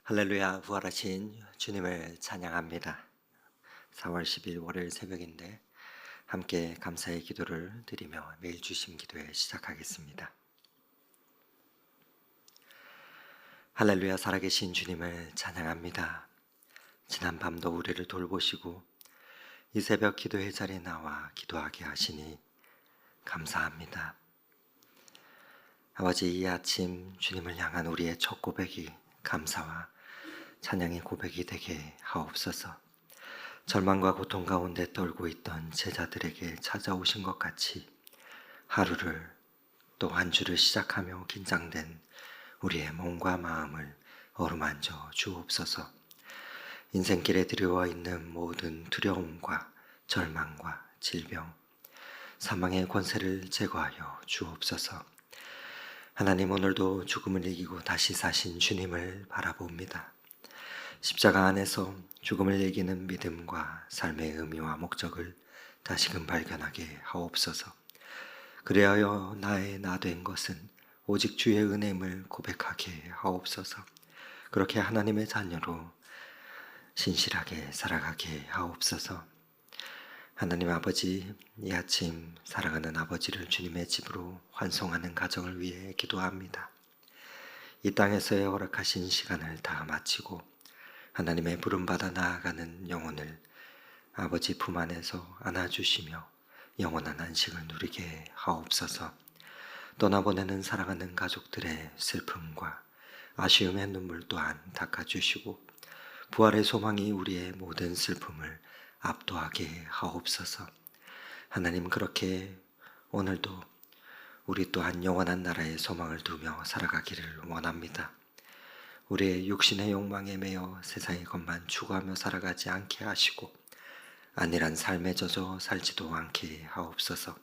할렐루야, 부활하신 주님을 찬양합니다. 4월 10일 월요일 새벽인데 함께 감사의 기도를 드리며 매일 주심 기도회 시작하겠습니다. 할렐루야, 살아계신 주님을 찬양합니다. 지난 밤도 우리를 돌보시고 이 새벽 기도회 자리에 나와 기도하게 하시니 감사합니다. 아버지, 이 아침 주님을 향한 우리의 첫 고백이 감사와 찬양의 고백이 되게 하옵소서. 절망과 고통 가운데 떨고 있던 제자들에게 찾아오신 것 같이 하루를 또 한 주를 시작하며 긴장된 우리의 몸과 마음을 어루만져 주옵소서. 인생길에 들여와 있는 모든 두려움과 절망과 질병, 사망의 권세를 제거하여 주옵소서. 하나님, 오늘도 죽음을 이기고 다시 사신 주님을 바라봅니다. 십자가 안에서 죽음을 이기는 믿음과 삶의 의미와 목적을 다시금 발견하게 하옵소서. 그리하여 나의 나 된 것은 오직 주의 은혜임을 고백하게 하옵소서. 그렇게 하나님의 자녀로 신실하게 살아가게 하옵소서. 하나님 아버지, 이 아침 사랑하는 아버지를 주님의 집으로 환송하는 가정을 위해 기도합니다. 이 땅에서의 허락하신 시간을 다 마치고 하나님의 부름받아 나아가는 영혼을 아버지 품 안에서 안아주시며 영원한 안식을 누리게 하옵소서. 떠나보내는 사랑하는 가족들의 슬픔과 아쉬움의 눈물 또한 닦아주시고 부활의 소망이 우리의 모든 슬픔을 압도하게 하옵소서. 하나님, 그렇게 오늘도 우리 또한 영원한 나라의 소망을 두며 살아가기를 원합니다. 우리의 육신의 욕망에 매여 세상의 것만 추구하며 살아가지 않게 하시고 안일한 삶에 젖어 살지도 않게 하옵소서.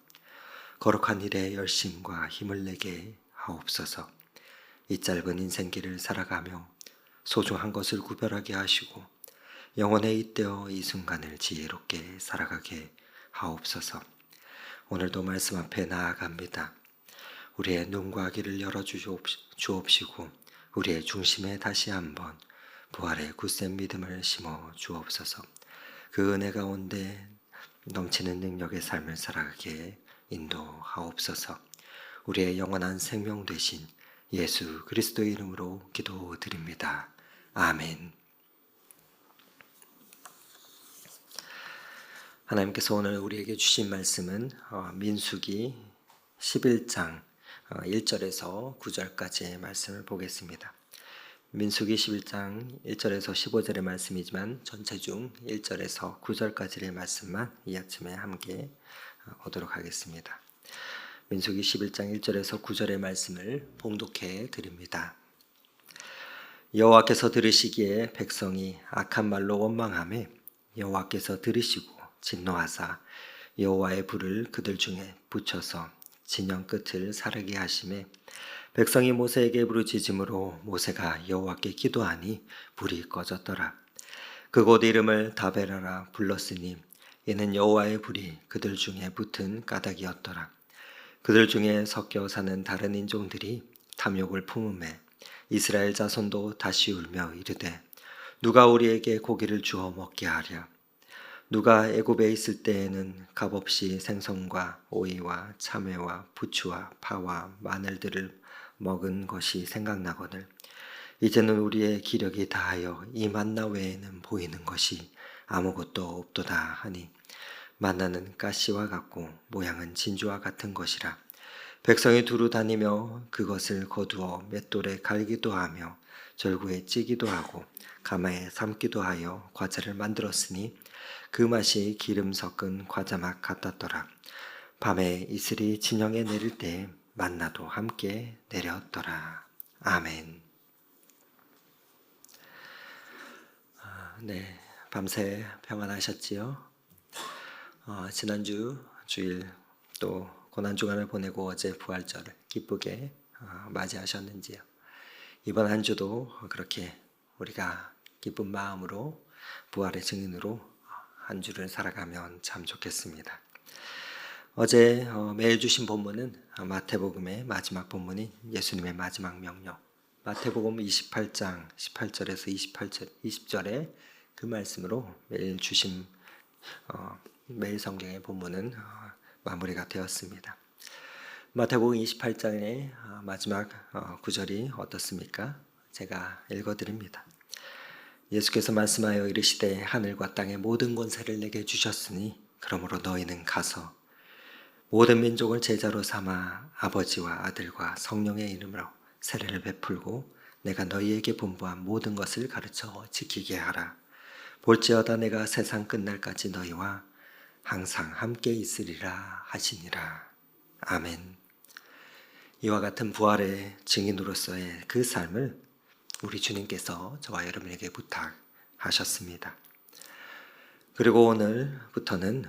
거룩한 일에 열심과 힘을 내게 하옵소서. 이 짧은 인생길을 살아가며 소중한 것을 구별하게 하시고 영혼에 잇대어 이 순간을 지혜롭게 살아가게 하옵소서. 오늘도 말씀 앞에 나아갑니다. 우리의 눈과 귀를 열어주옵시고 우리의 중심에 다시 한번 부활의 굳센 믿음을 심어 주옵소서. 그 은혜 가운데 넘치는 능력의 삶을 살아가게 인도하옵소서. 우리의 영원한 생명 되신 예수 그리스도의 이름으로 기도드립니다. 아멘. 하나님께서 오늘 우리에게 주신 말씀은 민수기 11장 1절에서 9절까지의 말씀을 보겠습니다. 민수기 11장 1절에서 15절의 말씀이지만 전체 중 1절에서 9절까지의 말씀만 이 아침에 함께 보도록 하겠습니다. 민수기 11장 1절에서 9절의 말씀을 봉독해 드립니다. 여호와께서 들으시기에 백성이 악한 말로 원망하매 여호와께서 들으시고 진노하사 여호와의 불을 그들 중에 붙여서 진영 끝을 사르게 하심에 백성이 모세에게 부르짖음으로 모세가 여호와께 기도하니 불이 꺼졌더라. 그곳 이름을 다베라라 불렀으니 이는 여호와의 불이 그들 중에 붙은 까닭이었더라. 그들 중에 섞여 사는 다른 인종들이 탐욕을 품음에 이스라엘 자손도 다시 울며 이르되 누가 우리에게 고기를 주어 먹게 하랴. 누가 애굽에 있을 때에는 값없이 생선과 오이와 참외와 부추와 파와 마늘들을 먹은 것이 생각나거늘 이제는 우리의 기력이 다하여 이 만나 외에는 보이는 것이 아무것도 없도다 하니 만나는 가시와 같고 모양은 진주와 같은 것이라. 백성이 두루 다니며 그것을 거두어 맷돌에 갈기도 하며 절구에 찌기도 하고 가마에 삶기도 하여 과자를 만들었으니 그 맛이 기름 섞은 과자 맛 같았더라. 밤에 이슬이 진영에 내릴 때 만나도 함께 내렸더라. 아멘. 네, 밤새 평안하셨지요? 지난주 주일 또 고난주간을 보내고 어제 부활절을 기쁘게 맞이하셨는지요? 이번 한 주도 그렇게 우리가 기쁜 마음으로 부활의 증인으로 한 주를 살아가면 참 좋겠습니다. 어제 매일 주신 본문은 마태복음의 마지막 본문인 예수님의 마지막 명령, 마태복음 28장 18절에서 20절의 그 말씀으로 매일 주신 매일 성경의 본문은 마무리가 되었습니다. 마태복음 28장의 마지막 구절이 어떻습니까? 제가 읽어드립니다. 예수께서 말씀하여 이르시되 하늘과 땅의 모든 권세를 내게 주셨으니 그러므로 너희는 가서 모든 민족을 제자로 삼아 아버지와 아들과 성령의 이름으로 세례를 베풀고 내가 너희에게 분부한 모든 것을 가르쳐 지키게 하라. 볼지어다 내가 세상 끝날까지 너희와 항상 함께 있으리라 하시니라. 아멘. 이와 같은 부활의 증인으로서의 그 삶을 우리 주님께서 저와 여러분에게 부탁하셨습니다. 그리고 오늘부터는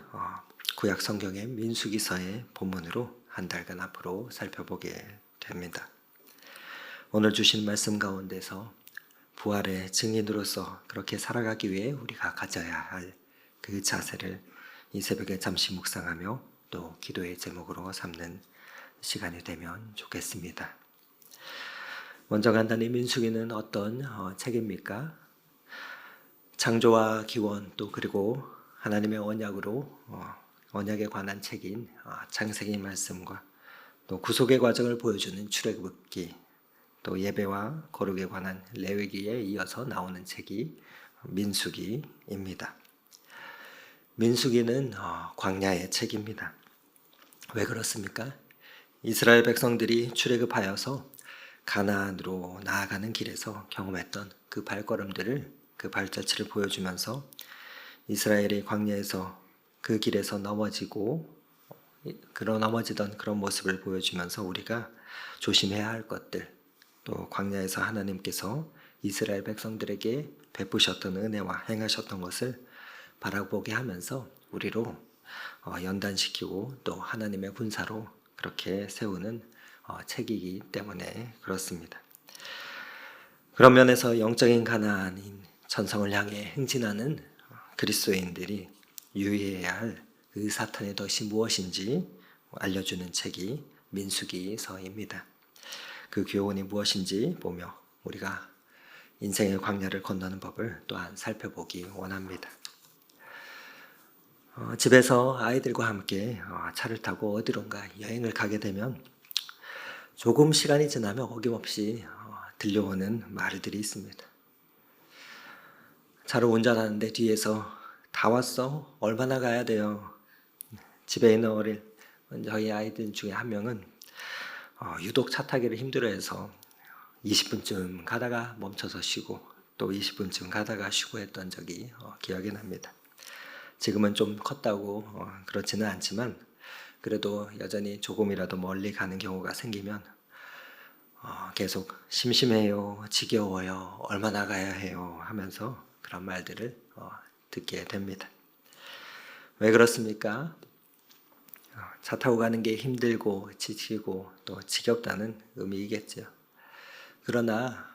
구약 성경의 민수기서의 본문으로 한 달간 앞으로 살펴보게 됩니다. 오늘 주신 말씀 가운데서 부활의 증인으로서 그렇게 살아가기 위해 우리가 가져야 할 그 자세를 이 새벽에 잠시 묵상하며 또 기도의 제목으로 삼는 시간이 되면 좋겠습니다. 먼저 간단히 민수기는 어떤 책입니까? 창조와 기원 또 그리고 하나님의 언약으로 언약에 관한 책인 창세기 말씀과 또 구속의 과정을 보여주는 출애굽기 또 예배와 거룩에 관한 레위기에 이어서 나오는 책이 민수기입니다. 민수기는 광야의 책입니다. 왜 그렇습니까? 이스라엘 백성들이 출애굽하여서 가나안으로 나아가는 길에서 경험했던 그 발걸음들을 그 발자취를 보여주면서 이스라엘이 광야에서 그 길에서 넘어지던 그런 모습을 보여주면서 우리가 조심해야 할 것들 또 광야에서 하나님께서 이스라엘 백성들에게 베푸셨던 은혜와 행하셨던 것을 바라보게 하면서 우리로 연단시키고 또 하나님의 군사로 그렇게 세우는 책이기 때문에 그렇습니다. 그런 면에서 영적인 가나안인 천성을 향해 행진하는 그리스도인들이 유의해야 할 그 사탄의 덫이 무엇인지 알려주는 책이 민수기서입니다. 그 교훈이 무엇인지 보며 우리가 인생의 광야를 건너는 법을 또한 살펴보기 원합니다. 집에서 아이들과 함께 차를 타고 어디론가 여행을 가게 되면 조금 시간이 지나면 어김없이 들려오는 말들이 있습니다. 차를 운전하는데 뒤에서 다 왔어? 얼마나 가야 돼요? 집에 있는 저희 아이들 중에 한 명은 유독 차 타기를 힘들어해서 20분쯤 가다가 멈춰서 쉬고 또 20분쯤 가다가 쉬고 했던 적이 기억이 납니다. 지금은 좀 컸다고 그렇지는 않지만 그래도 여전히 조금이라도 멀리 가는 경우가 생기면 계속 심심해요, 지겨워요, 얼마나 가야 해요 하면서 그런 말들을 듣게 됩니다. 왜 그렇습니까? 차 타고 가는 게 힘들고 지치고 또 지겹다는 의미이겠죠. 그러나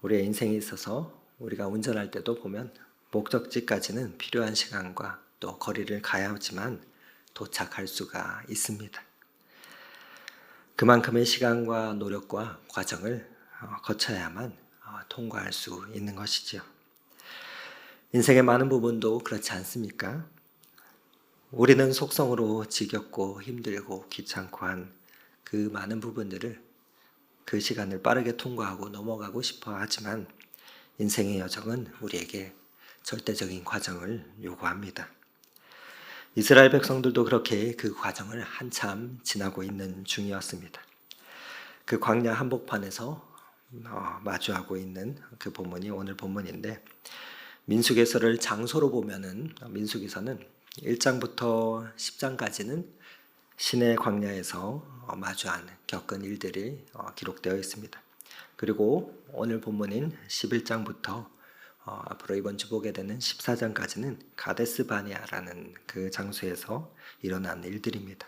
우리의 인생에 있어서 우리가 운전할 때도 보면 목적지까지는 필요한 시간과 또 거리를 가야 하지만 도착할 수가 있습니다. 그만큼의 시간과 노력과 과정을 거쳐야만 통과할 수 있는 것이지요. 인생의 많은 부분도 그렇지 않습니까? 우리는 속성으로 지겹고 힘들고 귀찮고 한 그 많은 부분들을 그 시간을 빠르게 통과하고 넘어가고 싶어 하지만 인생의 여정은 우리에게 절대적인 과정을 요구합니다. 이스라엘 백성들도 그렇게 그 과정을 한참 지나고 있는 중이었습니다. 그 광야 한복판에서 마주하고 있는 그 본문이 오늘 본문인데 민수기서를 장소로 보면은 민수기서는 1장부터 10장까지는 시내 광야에서 겪은 일들이 기록되어 있습니다. 그리고 오늘 본문인 11장부터 앞으로 이번 주 보게 되는 14장까지는 가데스 바네아라는 그 장소에서 일어난 일들입니다.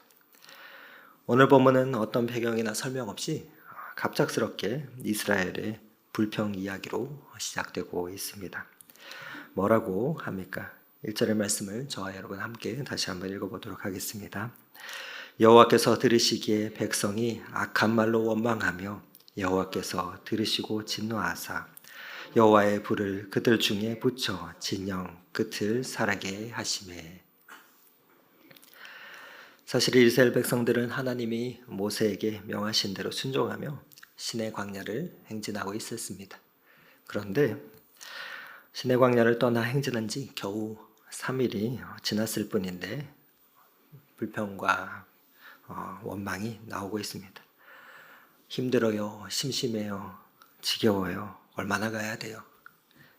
오늘 본문은 어떤 배경이나 설명 없이 갑작스럽게 이스라엘의 불평 이야기로 시작되고 있습니다. 뭐라고 합니까? 1절의 말씀을 저와 여러분 함께 다시 한번 읽어보도록 하겠습니다. 여호와께서 들으시기에 백성이 악한 말로 원망하며 여호와께서 들으시고 진노하사 여호와의 불을 그들 중에 붙여 진영 끝을 살아게 하시매. 사실 이스라엘 백성들은 하나님이 모세에게 명하신 대로 순종하며 시내 광야를 행진하고 있었습니다. 그런데 시내 광야를 떠나 행진한 지 겨우 3일이 지났을 뿐인데 불평과 원망이 나오고 있습니다. 힘들어요, 심심해요, 지겨워요, 얼마나 가야 돼요?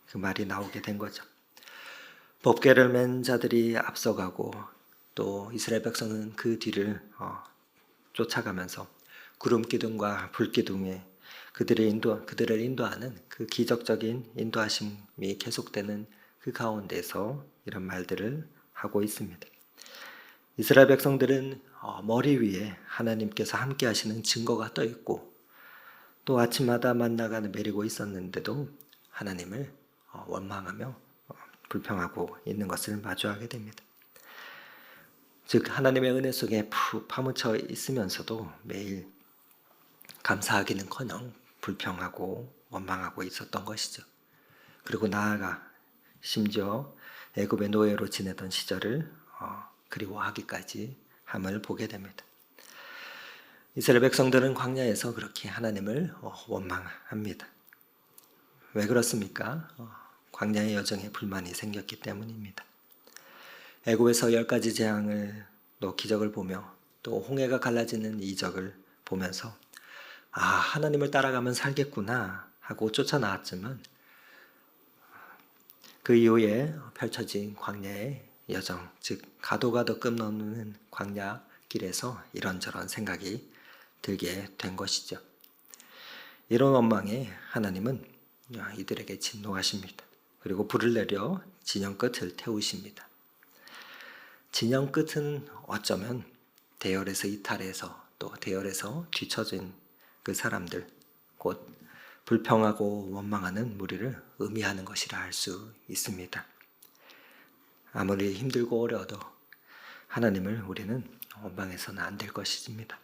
그 말이 나오게 된 거죠. 법궤를 맨 자들이 앞서가고 또 이스라엘 백성은 그 뒤를 쫓아가면서 구름 기둥과 불 기둥에 그들을 인도하는 그 기적적인 인도하심이 계속되는 그 가운데서 이런 말들을 하고 있습니다. 이스라엘 백성들은 머리 위에 하나님께서 함께 하시는 증거가 떠 있고 또 아침마다 만나가 내리고 있었는데도 하나님을 원망하며 불평하고 있는 것을 마주하게 됩니다. 즉 하나님의 은혜 속에 푹 파묻혀 있으면서도 매일 감사하기는커녕 불평하고 원망하고 있었던 것이죠. 그리고 나아가 심지어 애굽의 노예로 지내던 시절을 그리워하기까지 함을 보게 됩니다. 이스라엘 백성들은 광야에서 그렇게 하나님을 원망합니다. 왜 그렇습니까? 광야의 여정에 불만이 생겼기 때문입니다. 애굽에서 10가지 재앙을 또 기적을 보며 또 홍해가 갈라지는 이적을 보면서 하나님을 따라가면 살겠구나 하고 쫓아나왔지만 그 이후에 펼쳐진 광야의 여정, 즉 가도 끝없는 광야 길에서 이런저런 생각이 들게 된 것이죠. 이런 원망에 하나님은 이들에게 진노하십니다. 그리고 불을 내려 진영 끝을 태우십니다. 진영 끝은 어쩌면 대열에서 이탈해서 또 대열에서 뒤처진 그 사람들, 곧 불평하고 원망하는 무리를 의미하는 것이라 할 수 있습니다. 아무리 힘들고 어려워도 하나님을 우리는 원망해서는 안 될 것입니다.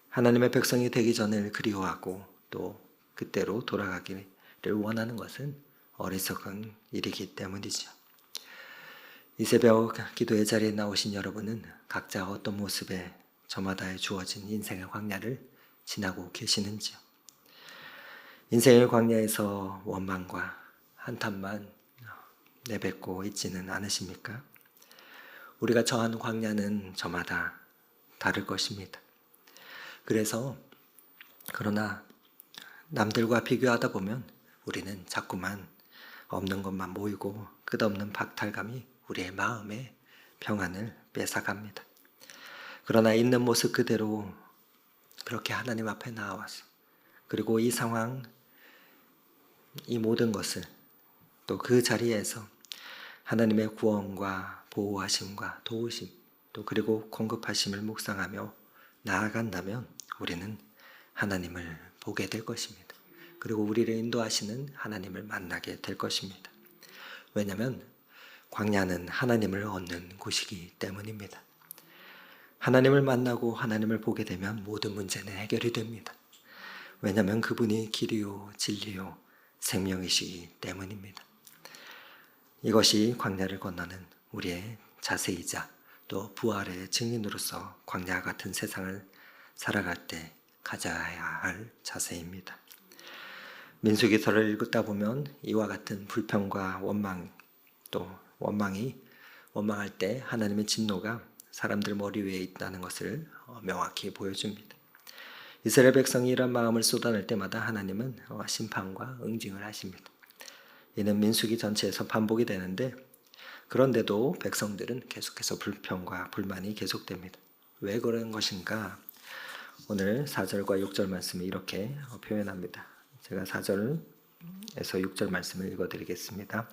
하나님의 백성이 되기 전을 그리워하고 또 그때로 돌아가기를 원하는 것은 어리석은 일이기 때문이죠. 이 새벽 기도의 자리에 나오신 여러분은 각자 어떤 모습에 저마다에 주어진 인생의 광야를 지나고 계시는지요? 인생의 광야에서 원망과 한탄만 내뱉고 있지는 않으십니까? 우리가 처한 광야는 저마다 다를 것입니다. 그러나 남들과 비교하다 보면 우리는 자꾸만 없는 것만 모이고 끝없는 박탈감이 우리의 마음에 평안을 뺏어갑니다. 그러나 있는 모습 그대로 그렇게 하나님 앞에 나와서 그리고 이 상황, 이 모든 것을 또 그 자리에서 하나님의 구원과 보호하심과 도우심 또 그리고 공급하심을 묵상하며 나아간다면 우리는 하나님을 보게 될 것입니다. 그리고 우리를 인도하시는 하나님을 만나게 될 것입니다. 왜냐하면 광야는 하나님을 얻는 곳이기 때문입니다. 하나님을 만나고 하나님을 보게 되면 모든 문제는 해결이 됩니다. 왜냐하면 그분이 길이요 진리요 생명이시기 때문입니다. 이것이 광야를 건너는 우리의 자세이자 또 부활의 증인으로서 광야 같은 세상을 살아갈 때 가져야 할 자세입니다. 민수기서를 읽다 보면 이와 같은 불평과 원망 또 원망할 때 하나님의 진노가 사람들 머리 위에 있다는 것을 명확히 보여줍니다. 이스라엘 백성이 이런 마음을 쏟아낼 때마다 하나님은 심판과 응징을 하십니다. 이는 민수기 전체에서 반복이 되는데 그런데도 백성들은 계속해서 불평과 불만이 계속됩니다. 왜 그런 것인가? 오늘 4절과 6절 말씀이 이렇게 표현합니다. 제가 4절에서 6절 말씀을 읽어드리겠습니다.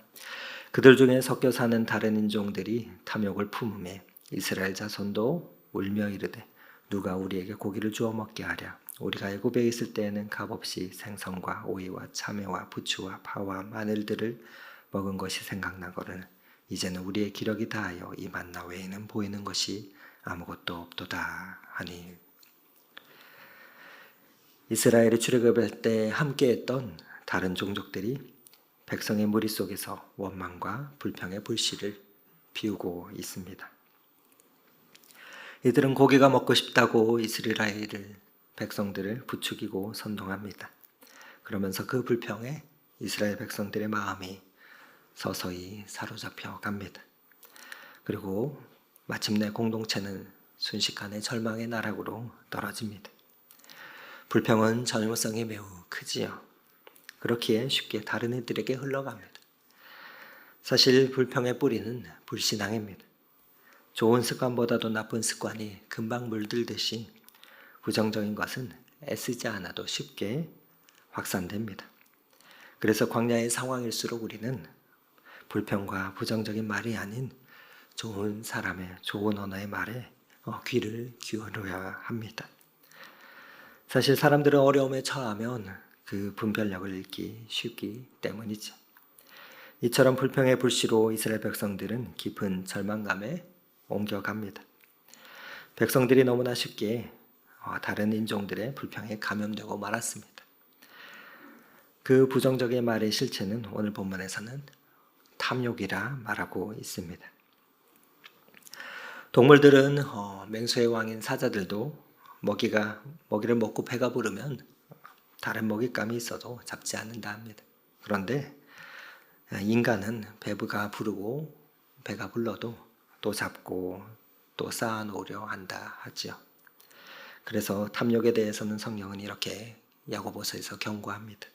그들 중에 섞여 사는 다른 인종들이 탐욕을 품음에 이스라엘 자손도 울며 이르되 누가 우리에게 고기를 주어 먹게 하랴. 우리가 애굽에 있을 때에는 값없이 생선과 오이와 참외와 부추와 파와 마늘들을 먹은 것이 생각나거늘 이제는 우리의 기력이 다하여 이 만나 외에는 보이는 것이 아무것도 없도다 하니. 이스라엘이 출애굽할 때 함께했던 다른 종족들이 백성의 무리 속에서 원망과 불평의 불씨를 피우고 있습니다. 이들은 고기가 먹고 싶다고 이스라엘 백성들을 부추기고 선동합니다. 그러면서 그 불평에 이스라엘 백성들의 마음이 서서히 사로잡혀 갑니다. 그리고 마침내 공동체는 순식간에 절망의 나락으로 떨어집니다. 불평은 전염성이 매우 크지요. 그렇기에 쉽게 다른 이들에게 흘러갑니다. 사실 불평의 뿌리는 불신앙입니다. 좋은 습관보다도 나쁜 습관이 금방 물들듯이 부정적인 것은 애쓰지 않아도 쉽게 확산됩니다. 그래서 광야의 상황일수록 우리는 불평과 부정적인 말이 아닌 좋은 사람의 좋은 언어의 말에 귀를 기울여야 합니다. 사실 사람들은 어려움에 처하면 그 분별력을 잃기 쉽기 때문이죠. 이처럼 불평의 불씨로 이스라엘 백성들은 깊은 절망감에 옮겨갑니다. 백성들이 너무나 쉽게 다른 인종들의 불평에 감염되고 말았습니다. 그 부정적인 말의 실체는 오늘 본문에서는 탐욕이라 말하고 있습니다. 동물들은 맹수의 왕인 사자들도 먹이를 먹고 배가 부르면 다른 먹잇감이 있어도 잡지 않는다 합니다. 그런데 인간은 배가 부르고 배가 불러도 또 잡고 또 쌓아놓으려 한다 하지요. 그래서 탐욕에 대해서는 성경은 이렇게 야고보서에서 경고합니다.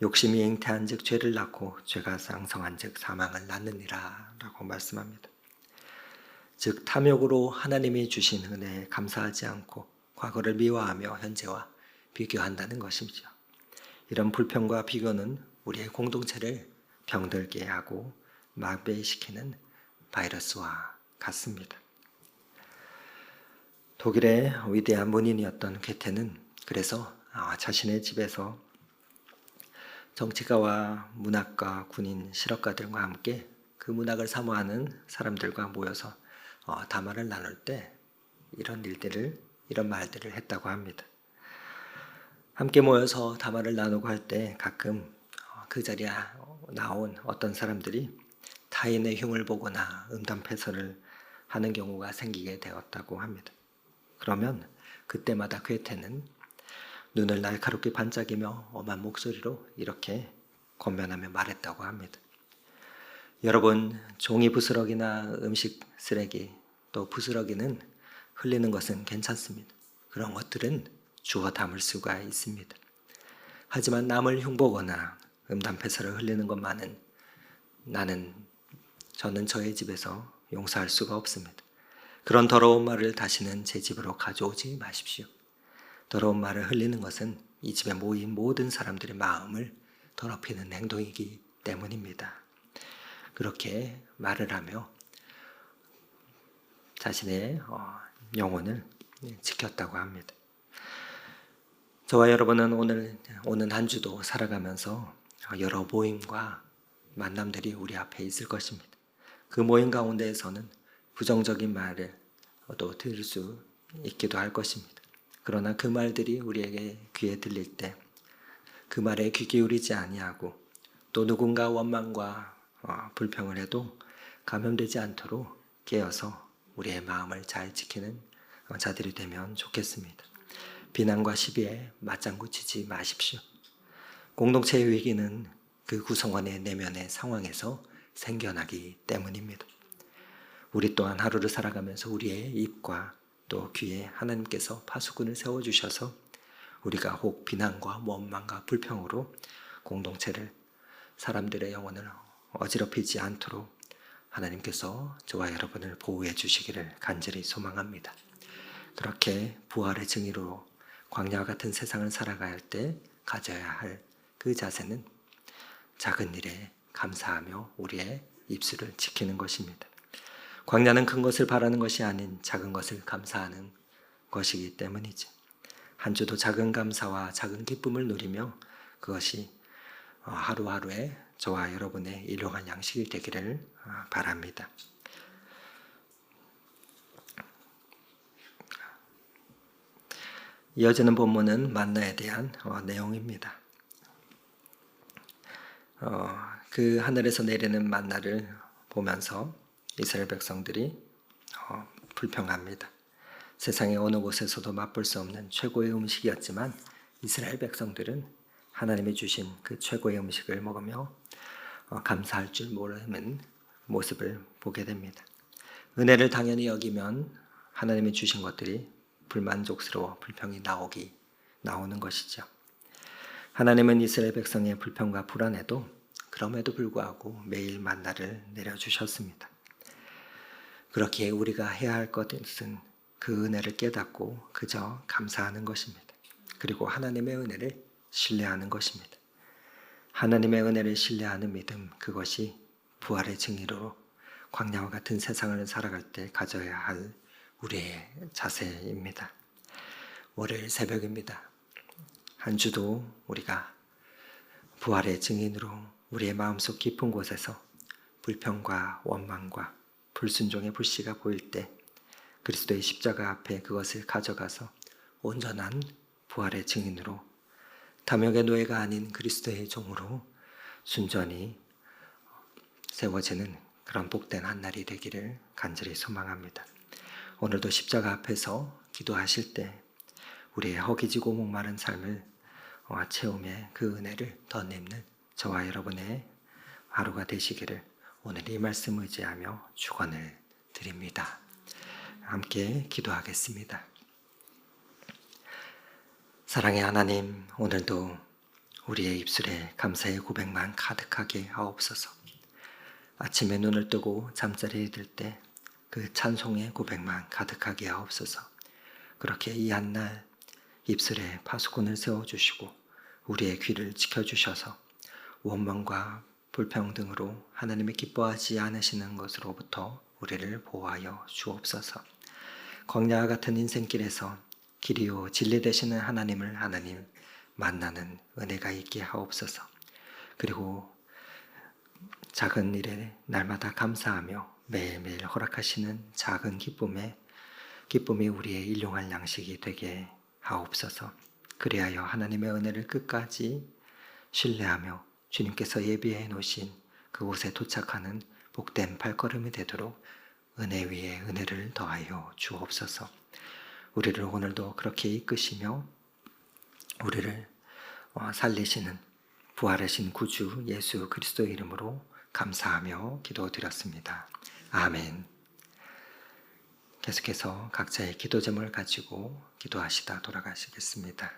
욕심이 잉태한 즉 죄를 낳고 죄가 장성한 즉 사망을 낳느니라 라고 말씀합니다. 즉 탐욕으로 하나님이 주신 은혜에 감사하지 않고 과거를 미워하며 현재와 비교한다는 것이죠. 이런 불평과 비교는 우리의 공동체를 병들게 하고 마비시키는 바이러스와 같습니다. 독일의 위대한 문인이었던 괴테는 그래서 자신의 집에서 정치가와 문학가, 군인, 실업가들과 함께 그 문학을 사모하는 사람들과 모여서 담화를 나눌 때 이런 말들을 했다고 합니다. 함께 모여서 담화를 나누고 할 때 가끔 그 자리에 나온 어떤 사람들이 타인의 흉을 보거나 음담패설을 하는 경우가 생기게 되었다고 합니다. 그러면 그때마다 괴테는 눈을 날카롭게 반짝이며 엄한 목소리로 이렇게 권면하며 말했다고 합니다. 여러분, 종이 부스러기나 음식 쓰레기 또 부스러기는 흘리는 것은 괜찮습니다. 그런 것들은 주워 담을 수가 있습니다. 하지만 남을 흉보거나 음담패설을 흘리는 것만은 저는 저의 집에서 용서할 수가 없습니다. 그런 더러운 말을 다시는 제 집으로 가져오지 마십시오. 더러운 말을 흘리는 것은 이 집에 모인 모든 사람들의 마음을 더럽히는 행동이기 때문입니다. 그렇게 말을 하며 자신의 영혼을 지켰다고 합니다. 저와 여러분은 오는 한 주도 살아가면서 여러 모임과 만남들이 우리 앞에 있을 것입니다. 그 모임 가운데에서는 부정적인 말을 또 들을 수 있기도 할 것입니다. 그러나 그 말들이 우리에게 귀에 들릴 때 그 말에 귀 기울이지 아니하고 또 누군가 원망과 불평을 해도 감염되지 않도록 깨어서 우리의 마음을 잘 지키는 자들이 되면 좋겠습니다. 비난과 시비에 맞장구 치지 마십시오. 공동체의 위기는 그 구성원의 내면의 상황에서 생겨나기 때문입니다. 우리 또한 하루를 살아가면서 우리의 입과 또 귀에 하나님께서 파수꾼을 세워주셔서 우리가 혹 비난과 원망과 불평으로 공동체를 사람들의 영혼을 어지럽히지 않도록 하나님께서 저와 여러분을 보호해 주시기를 간절히 소망합니다. 그렇게 부활의 증인으로 광야와 같은 세상을 살아갈 때 가져야 할 그 자세는 작은 일에 감사하며 우리의 입술을 지키는 것입니다. 광야는 큰 것을 바라는 것이 아닌 작은 것을 감사하는 것이기 때문이죠. 한 주도 작은 감사와 작은 기쁨을 누리며 그것이 하루하루의 저와 여러분의 일용할 양식이 되기를 바랍니다. 이어지는 본문은 만나에 대한 내용입니다. 그 하늘에서 내리는 만나를 보면서 이스라엘 백성들이 불평합니다. 세상의 어느 곳에서도 맛볼 수 없는 최고의 음식이었지만 이스라엘 백성들은 하나님이 주신 그 최고의 음식을 먹으며 감사할 줄 모르는 모습을 보게 됩니다. 은혜를 당연히 여기면 하나님이 주신 것들이 불만족스러워 불평이 나오는 것이죠. 하나님은 이스라엘 백성의 불평과 불안에도 그럼에도 불구하고 매일 만나를 내려주셨습니다. 그렇게 우리가 해야 할 것은 그 은혜를 깨닫고 그저 감사하는 것입니다. 그리고 하나님의 은혜를 신뢰하는 것입니다. 하나님의 은혜를 신뢰하는 믿음, 그것이 부활의 증인으로 광야와 같은 세상을 살아갈 때 가져야 할 우리의 자세입니다. 월요일 새벽입니다. 한 주도 우리가 부활의 증인으로 우리의 마음속 깊은 곳에서 불평과 원망과 불순종의 불씨가 보일 때 그리스도의 십자가 앞에 그것을 가져가서 온전한 부활의 증인으로 탐욕의 노예가 아닌 그리스도의 종으로 순전히 세워지는 그런 복된 한날이 되기를 간절히 소망합니다. 오늘도 십자가 앞에서 기도하실 때 우리의 허기지고 목마른 삶을 채움의 그 은혜를 덧입는 저와 여러분의 하루가 되시기를 오늘 이 말씀 의지하며 축원을 드립니다. 함께 기도하겠습니다. 사랑의 하나님, 오늘도 우리의 입술에 감사의 고백만 가득하게 하옵소서. 아침에 눈을 뜨고 잠자리에 들 때 그 찬송의 고백만 가득하게 하옵소서. 그렇게 이 한날 입술에 파수꾼을 세워주시고 우리의 귀를 지켜주셔서 원망과 불평 등으로 하나님이 기뻐하지 않으시는 것으로부터 우리를 보호하여 주옵소서. 광야와 같은 인생길에서 길이요 진리 되시는 하나님을 하나님 만나는 은혜가 있게 하옵소서. 그리고 작은 일에 날마다 감사하며 매일매일 허락하시는 작은 기쁨이 우리의 일용할 양식이 되게 하옵소서. 그리하여 하나님의 은혜를 끝까지 신뢰하며 주님께서 예비해 놓으신 그곳에 도착하는 복된 발걸음이 되도록 은혜 위에 은혜를 더하여 주옵소서. 우리를 오늘도 그렇게 이끄시며 우리를 살리시는 부활하신 구주 예수 그리스도 이름으로 감사하며 기도드렸습니다. 아멘. 계속해서 각자의 기도 제목을 가지고 기도하시다 돌아가시겠습니다.